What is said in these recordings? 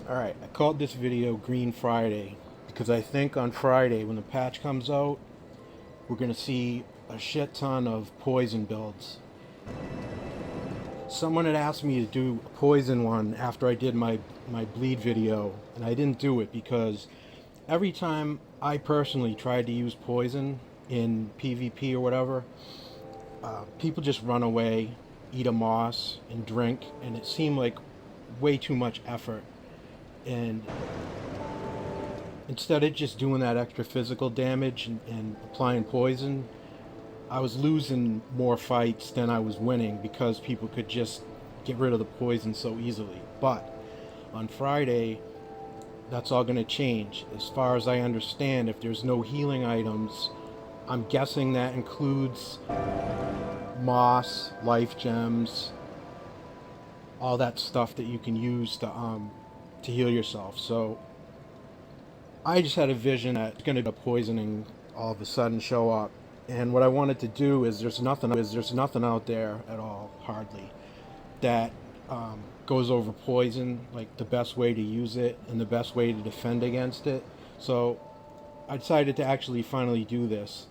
Alright, I called this video Green Friday because I think on Friday when the patch comes out, we're going to see a shit ton of poison builds. Someone had asked me to do a poison one after I did my bleed video, and I didn't do it because every time I personally tried to use poison in PvP or whatever, people just run away, eat a moss, and drink, and it seemed like way too much effort. And instead of just doing that extra physical damage and applying poison, I was losing more fights than I was winning because people could just get rid of the poison so easily. But on Friday, that's all going to change. As far as I understand, if there's no healing items, I'm guessing that includes moss, life gems, all that stuff that you can use to heal yourself. So I just had a vision that it's going to be poisoning all of a sudden show up. And what I wanted to do is there's nothing out there at all, hardly, that goes over poison, like the best way to use it and the best way to defend against it. So I decided to actually finally do this.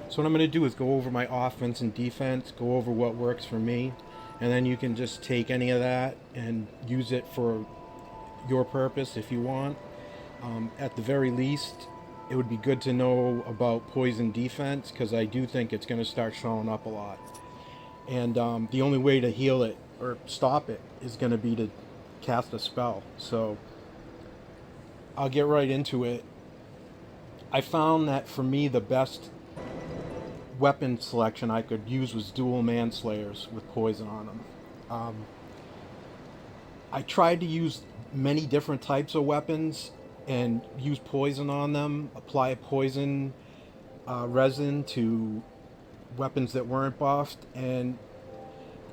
So what I'm going to do is go over my offense and defense, go over what works for me, and then you can just take any of that and use it for your purpose if you want. At the very least, it would be good to know about poison defense because I do think it's going to start showing up a lot. And the only way to heal it or stop it is going to be to cast a spell. So I'll get right into it. I found that for me the best weapon selection I could use was dual manslayers with poison on them. I tried to use many different types of weapons and use poison on them, apply poison resin to weapons that weren't buffed, and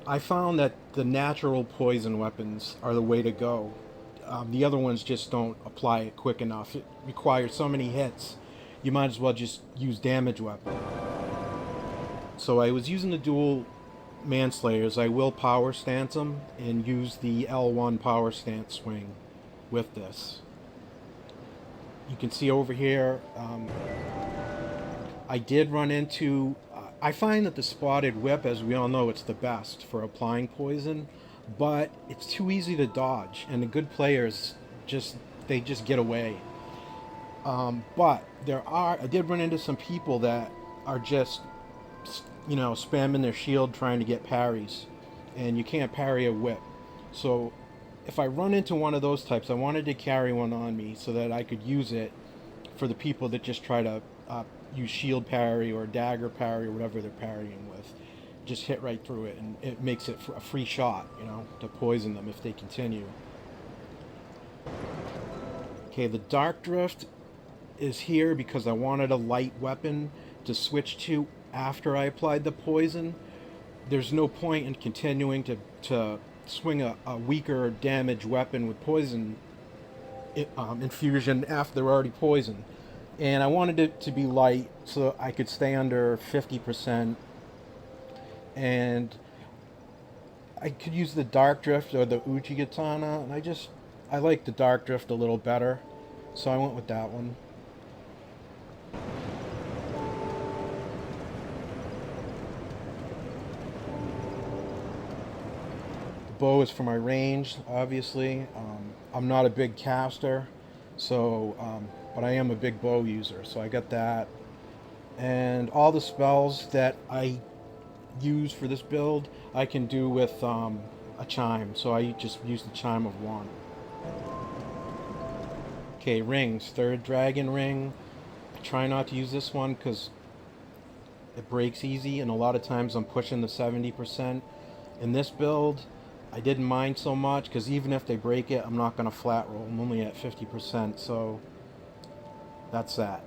I found that the natural poison weapons are the way to go. The other ones just don't apply it quick enough. It requires so many hits, you might as well just use damage weapon. So I was using the dual manslayers. I will power stance them and use the L1 power stance swing with this. You can see over here, I did run into, I find that the spotted whip, as we all know, it's the best for applying poison, but it's too easy to dodge, and the good players they just get away. But I did run into some people that are just, spamming their shield trying to get parries, and you can't parry a whip. So if I run into one of those types, I wanted to carry one on me so that I could use it for the people that just try to use shield parry or dagger parry or whatever they're parrying with. Just hit right through it, and it makes it a free shot, to poison them if they continue. Okay, the Dark Drift is here because I wanted a light weapon to switch to after I applied the poison. There's no point in continuing to swing a weaker damage weapon with poison infusion after they're already poisoned. And I wanted it to be light so I could stay under 50%. And I could use the Dark Drift or the Uchi Katana, and I like the Dark Drift a little better, so I went with that one. Bow is for my range, obviously. I'm not a big caster, so but I am a big bow user, so I got that. And all the spells that I use for this build, I can do with a chime, so I just use the chime of one. Okay, rings. Third dragon ring. I try not to use this one because it breaks easy, and a lot of times I'm pushing the 70%. In this build, I didn't mind so much because even if they break it, I'm not going to flat roll. I'm only at 50%, so that's that.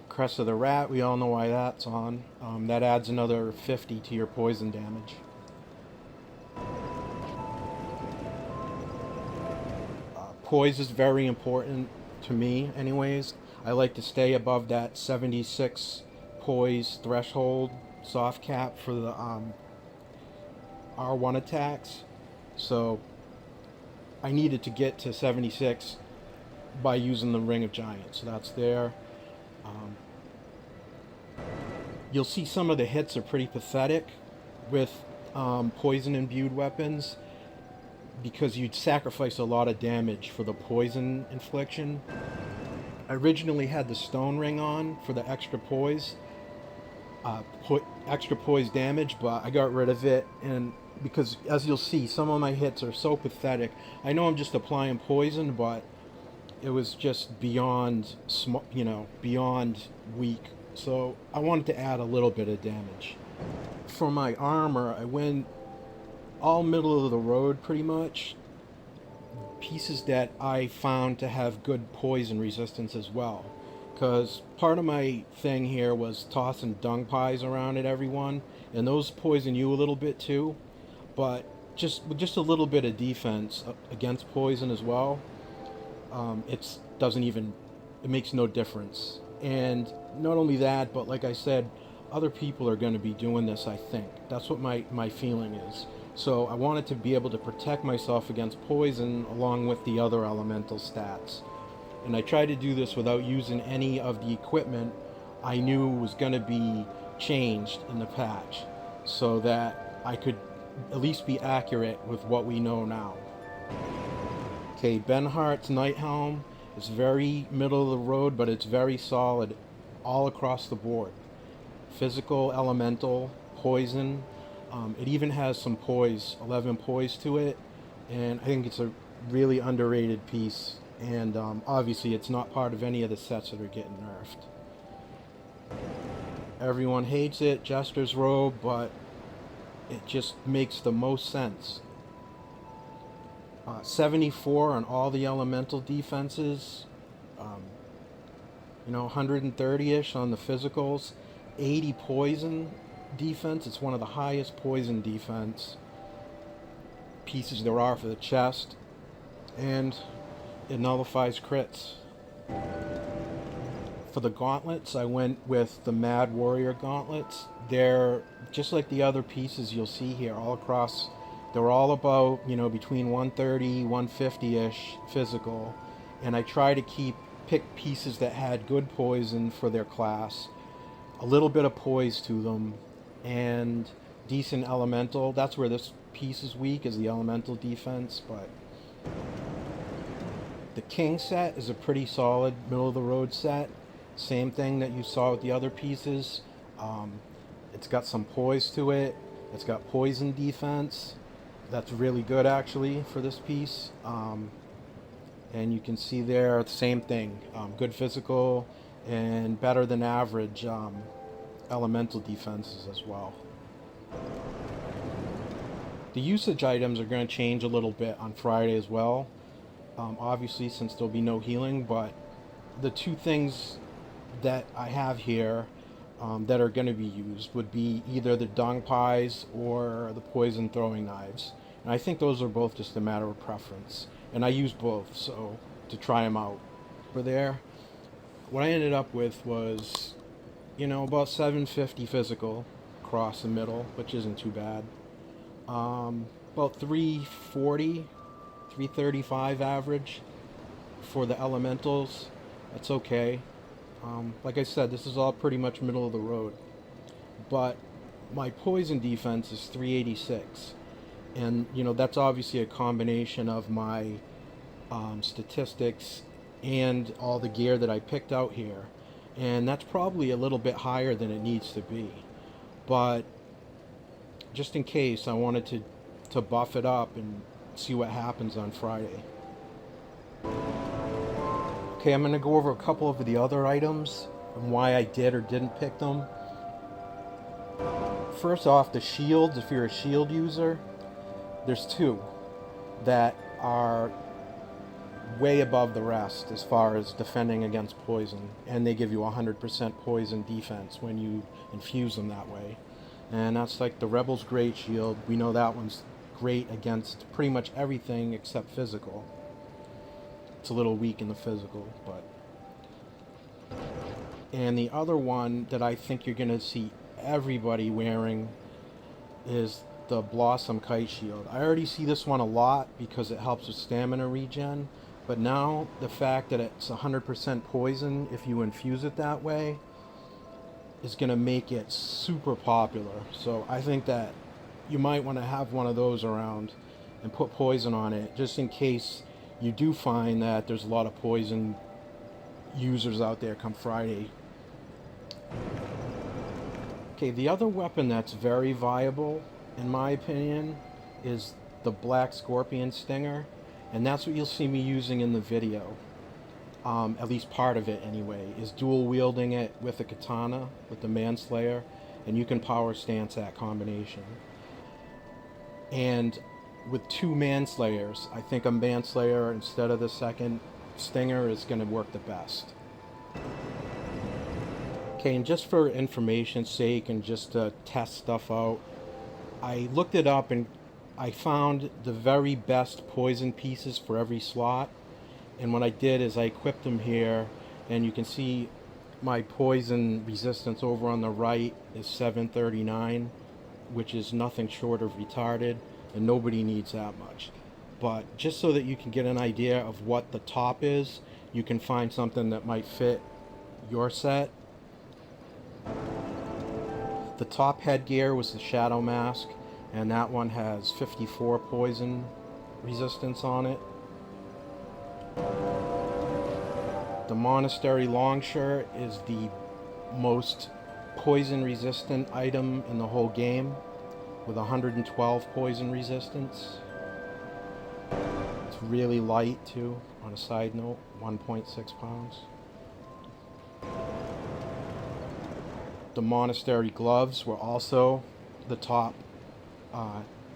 Crest of the Rat, we all know why that's on. That adds another 50 to your poison damage. Poise is very important to me anyways. I like to stay above that 76 poise threshold soft cap for the R1 attacks. So I needed to get to 76 by using the Ring of Giants. So that's there. Um, you'll see some of the hits are pretty pathetic with poison imbued weapons because you'd sacrifice a lot of damage for the poison infliction. I originally had the stone ring on for the extra poise damage, but I got rid of it, and because as you'll see, some of my hits are so pathetic. I know I'm just applying poison, but it was just beyond, beyond weak. So I wanted to add a little bit of damage. For my armor, I went all middle of the road pretty much. Pieces that I found to have good poison resistance as well. Because part of my thing here was tossing dung pies around at everyone, and those poison you a little bit too. But just a little bit of defense against poison as well, it makes no difference. And not only that, but like I said, other people are going to be doing this. I think that's what my feeling is. So I wanted to be able to protect myself against poison along with the other elemental stats. And I tried to do this without using any of the equipment I knew was going to be changed in the patch, so that I could at least be accurate with what we know now. Okay, Benhart's Night Helm is very middle of the road, but it's very solid all across the board. Physical, elemental, poison. It even has some poise, 11 poise to it, and I think it's a really underrated piece. And obviously it's not part of any of the sets that are getting nerfed. Everyone hates it, Jester's Robe, but it just makes the most sense. 74 on all the elemental defenses, 130-ish on the physicals, 80 poison defense. It's one of the highest poison defense pieces there are for the chest, and it nullifies crits. For the gauntlets, I went with the Mad Warrior gauntlets. They're just like the other pieces you'll see here all across. They're all about, between 130, 150-ish physical. And I try to pick pieces that had good poison for their class, a little bit of poise to them, and decent elemental. That's where this piece is weak, is the elemental defense, but the King set is a pretty solid middle of the road set. Same thing that you saw with the other pieces. It's got some poise to it. It's got poison defense. That's really good actually for this piece. And you can see there the same thing. Good physical and better than average elemental defenses as well. The usage items are going to change a little bit on Friday as well. Obviously, since there'll be no healing, but the two things that I have here that are going to be used would be either the dung pies or the poison throwing knives. And I think those are both just a matter of preference. And I use both, so to try them out. For there, what I ended up with was, about 750 physical across the middle, which isn't too bad. About 340, 335 average for the elementals. That's okay. Like I said, this is all pretty much middle of the road. But my poison defense is 386. And, that's obviously a combination of my statistics and all the gear that I picked out here. And that's probably a little bit higher than it needs to be. But just in case, I wanted to buff it up and see what happens on Friday. Okay, I'm going to go over a couple of the other items and why I did or didn't pick them. First off, the shields. If you're a shield user, there's two that are way above the rest as far as defending against poison, and they give you 100% poison defense when you infuse them that way. And that's like the Rebel's Great Shield. We know that one's great against pretty much everything except physical. It's a little weak in the physical, but... And the other one that I think you're going to see everybody wearing is the Blossom Kite Shield. I already see this one a lot because it helps with stamina regen, but now the fact that it's 100% poison if you infuse it that way is going to make it super popular. So I think that you might want to have one of those around and put poison on it just in case you do find that there's a lot of poison users out there come Friday. Okay, the other weapon that's very viable, in my opinion, is the Black Scorpion Stinger, and that's what you'll see me using in the video. At least part of it anyway, is dual wielding it with a katana, with the Manslayer, and you can power stance that combination. And with two Manslayers, I think a Manslayer instead of the second Stinger is going to work the best. Okay, and just for information's sake and just to test stuff out, I looked it up and I found the very best poison pieces for every slot. And what I did is I equipped them here, and you can see my poison resistance over on the right is 739, which is nothing short of retarded, and nobody needs that much. But just so that you can get an idea of what the top is, you can find something that might fit your set. The top headgear was the Shadow Mask, and that one has 54 poison resistance on it. The Monastery Longshirt is the most poison resistant item in the whole game, with 112 poison resistance. It's really light too, on a side note, 1.6 pounds. The Monastery Gloves were also the top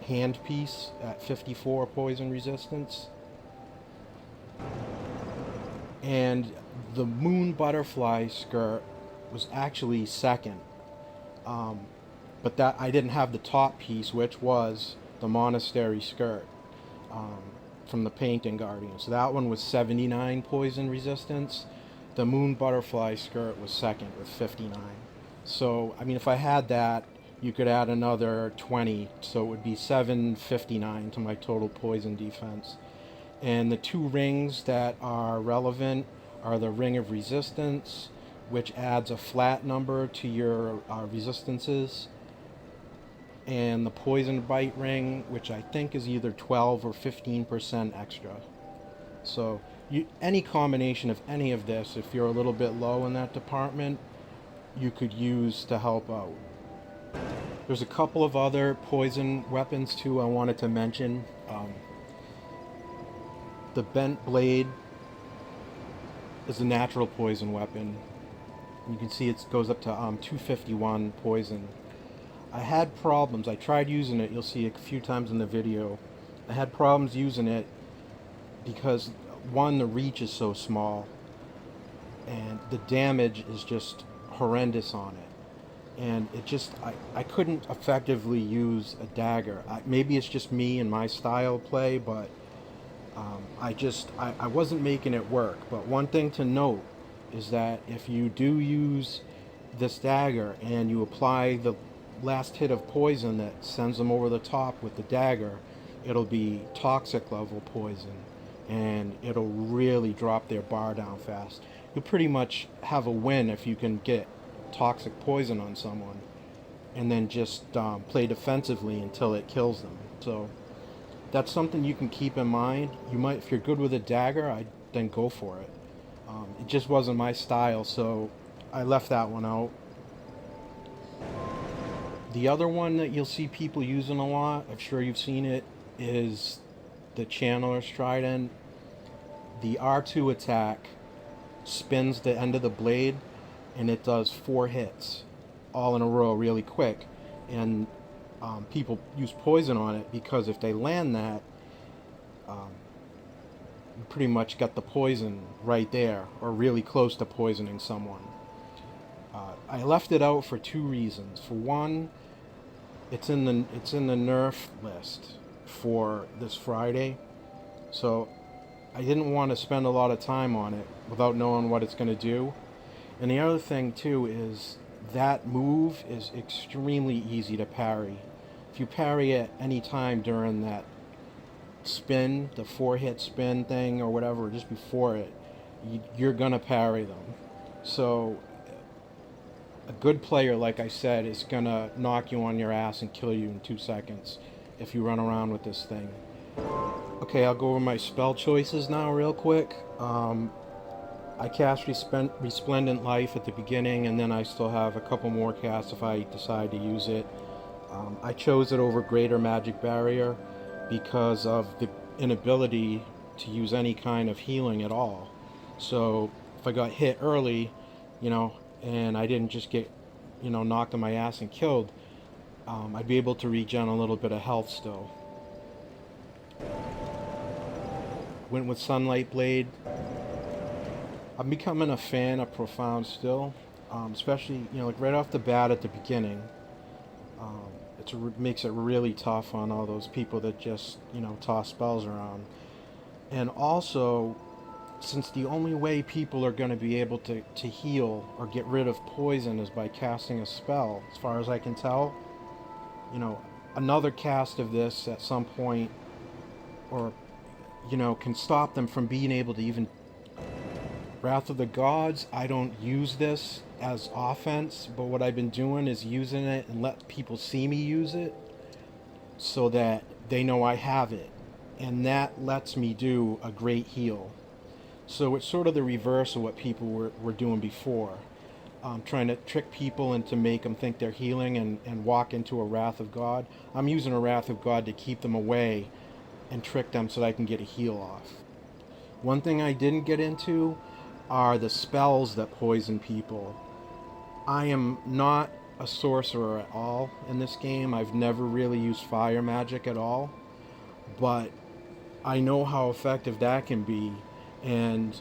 hand piece at 54 poison resistance. And the Moon Butterfly skirt was actually second, but that I didn't have the top piece, which was the Monastery skirt from the Painting Guardian. So that one was 79 poison resistance. The Moon Butterfly skirt was second with 59. So I mean, if I had that, you could add another 20, so it would be 759 to my total poison defense. And the two rings that are relevant are the Ring of Resistance, which adds a flat number to your resistances, and the Poison Bite Ring, which I think is either 12 or 15% extra. So any combination of any of this, if you're a little bit low in that department, you could use to help out. There's a couple of other poison weapons too I wanted to mention. The Bent Blade is a natural poison weapon. You can see it goes up to 251 poison. I had problems. I tried using it. You'll see a few times in the video. I had problems using it because, one, the reach is so small, and the damage is just horrendous on it. And it just, I couldn't effectively use a dagger. Maybe it's just me and my style of play, but I wasn't making it work. But one thing to note is that if you do use this dagger and you apply the last hit of poison that sends them over the top with the dagger, it'll be toxic level poison, and it'll really drop their bar down fast. You'll pretty much have a win if you can get toxic poison on someone and then just play defensively until it kills them. So that's something you can keep in mind. You might, if you're good with a dagger, then go for it. It just wasn't my style, so I left that one out. The other one that you'll see people using a lot, I'm sure you've seen it, is the Channeler's Trident. The R2 attack spins the end of the blade, and it does 4 hits all in a row really quick. And people use poison on it because if they land that, you pretty much got the poison right there, or really close to poisoning someone. I left it out for 2 reasons. For one, it's in the nerf list for this Friday, so I didn't want to spend a lot of time on it without knowing what it's going to do. And the other thing too is that move is extremely easy to parry. if you parry at any time during that spin, the 4-hit spin thing or whatever, just before it, you're gonna parry them. So a good player, like I said, is gonna knock you on your ass and kill you in 2 seconds if you run around with this thing. Okay, I'll go over my spell choices now real quick. I cast Resplendent Life at the beginning, and then I still have a couple more casts if I decide to use it. I chose it over Greater Magic Barrier because of the inability to use any kind of healing at all. So if I got hit early, and I didn't just get, knocked on my ass and killed, I'd be able to regen a little bit of health still. Went with Sunlight Blade. I'm becoming a fan of Profound still, especially, like right off the bat at the beginning. It makes it really tough on all those people that just, toss spells around. And also, since the only way people are going to be able to heal or get rid of poison is by casting a spell, as far as I can tell, another cast of this at some point, or, can stop them from being able to even... Wrath of the Gods, I don't use this as offense, but what I've been doing is using it and let people see me use it so that they know I have it, and that lets me do a great heal. So it's sort of the reverse of what people were doing before, trying to trick people and to make them think they're healing and walk into a Wrath of God. I'm using a Wrath of God to keep them away and trick them so that I can get a heal off. One thing I didn't get into are the spells that poison people. I am not a sorcerer at all in this game. I've never really used fire magic at all, but I know how effective that can be, and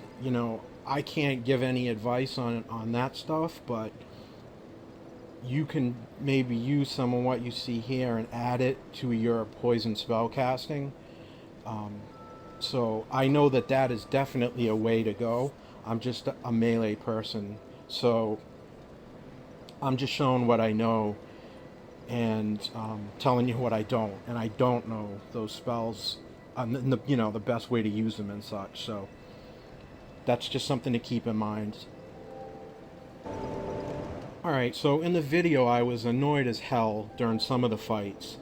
I can't give any advice on that stuff, but you can maybe use some of what you see here and add it to your poison spell casting. So I know that is definitely a way to go. I'm just a melee person, so I'm just showing what I know and telling you what I don't. And I don't know those spells, the best way to use them and such. So that's just something to keep in mind. Alright, so in the video I was annoyed as hell during some of the fights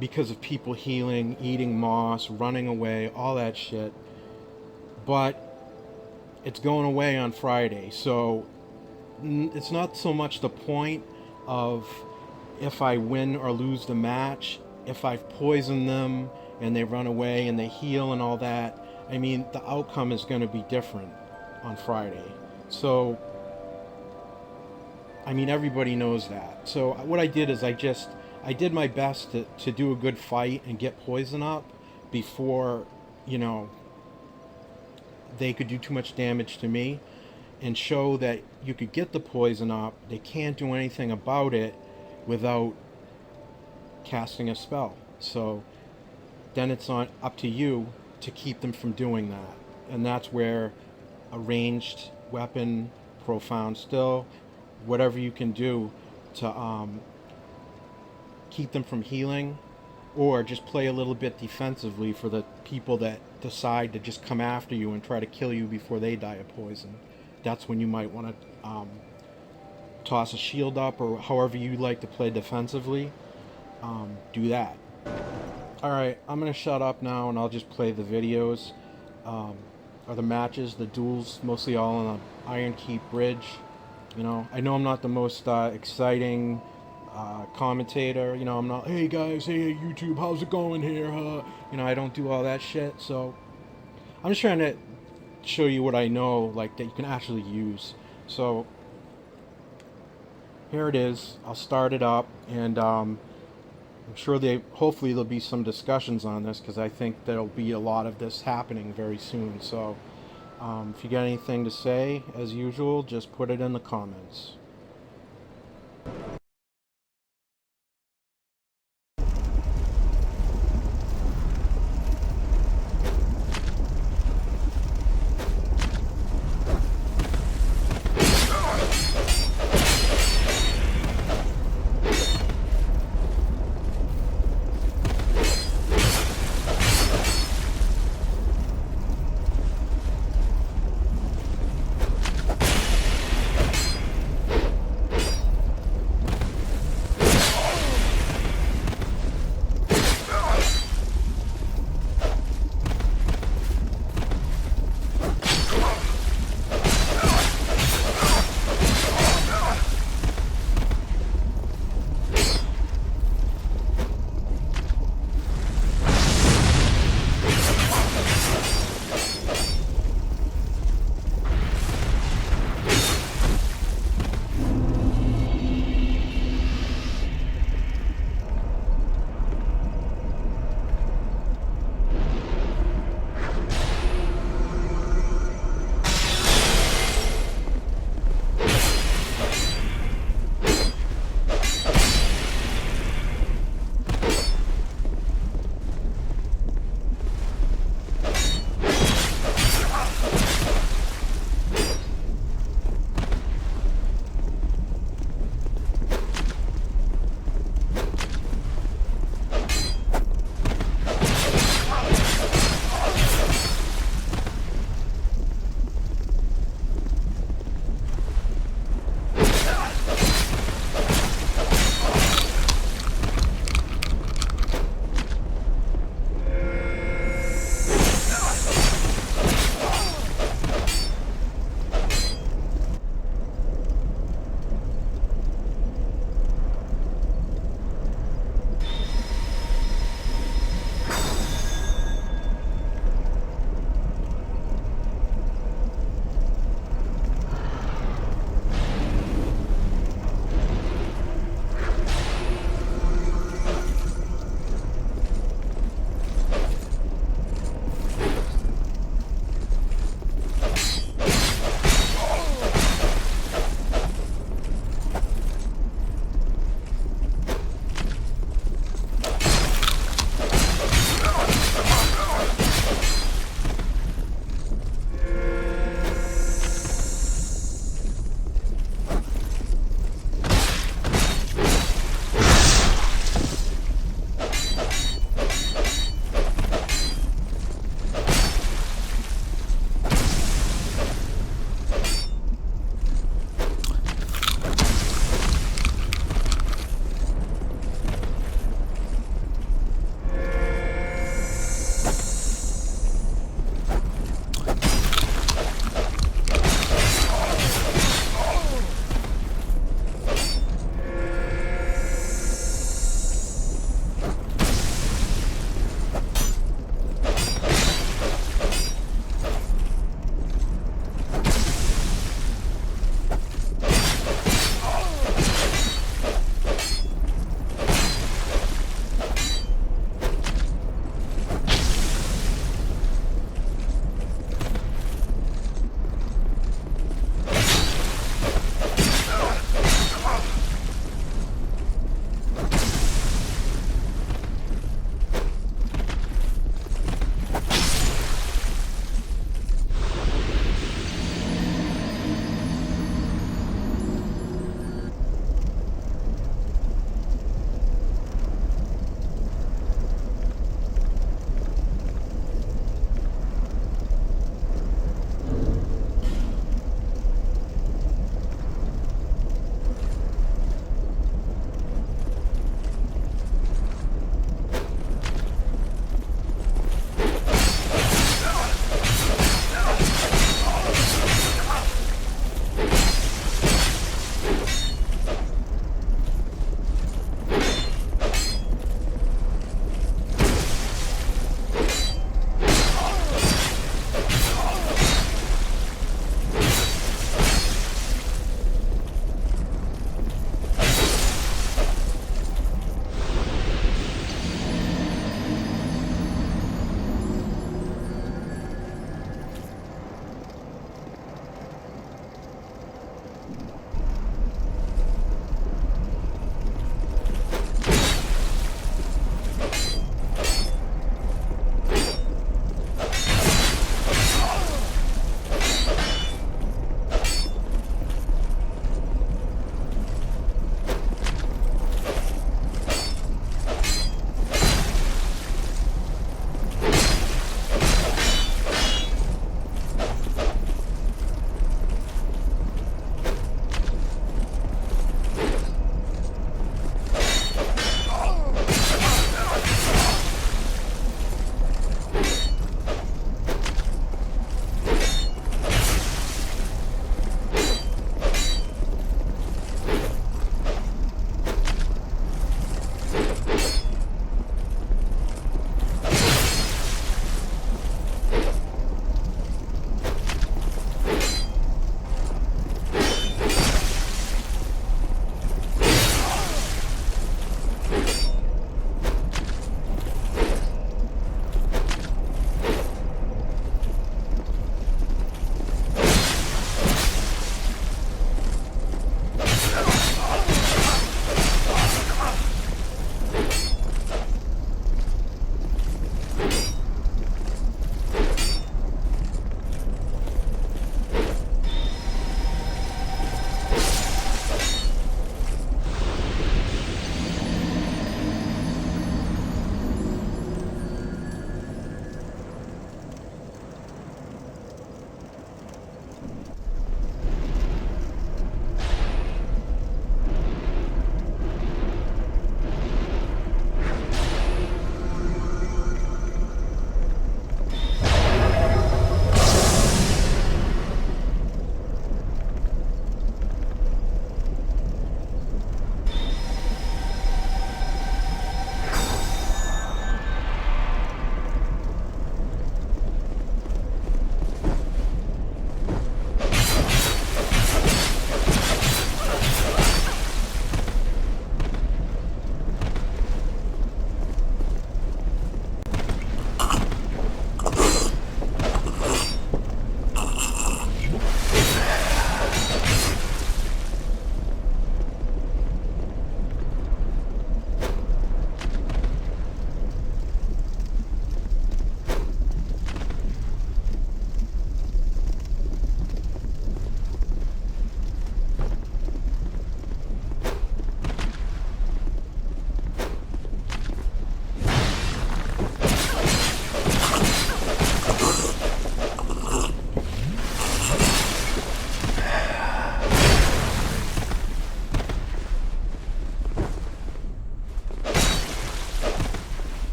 because of people healing, eating moss, running away, all that shit. But it's going away on Friday, so it's not so much the point of if I win or lose the match. If I've poisoned them and they run away and they heal and all that, I mean, the outcome is going to be different on Friday. So, I mean, everybody knows that. So what I did is I did my best to do a good fight and get poison up before, they could do too much damage to me, and show that you could get the poison up. They can't do anything about it without casting a spell. So then it's up to you to keep them from doing that. And that's where a ranged weapon, profound still, whatever you can do to keep them from healing, or just play a little bit defensively for the people that decide to just come after you and try to kill you before they die of poison. That's when you might want to toss a shield up, or however you like to play defensively. Do that. Alright, I'm going to shut up now and I'll just play the videos, or the matches, the duels, mostly all on the Iron Keep Bridge. I know I'm not the most exciting commentator. I'm not, hey guys, hey YouTube, how's it going here? I don't do all that shit. So I'm just trying to show you what I know, like, that you can actually use. So here it is. I'll start it up, and I'm sure hopefully there'll be some discussions on this, because I think there'll be a lot of this happening very soon. So if you got anything to say, as usual, just put it in the comments.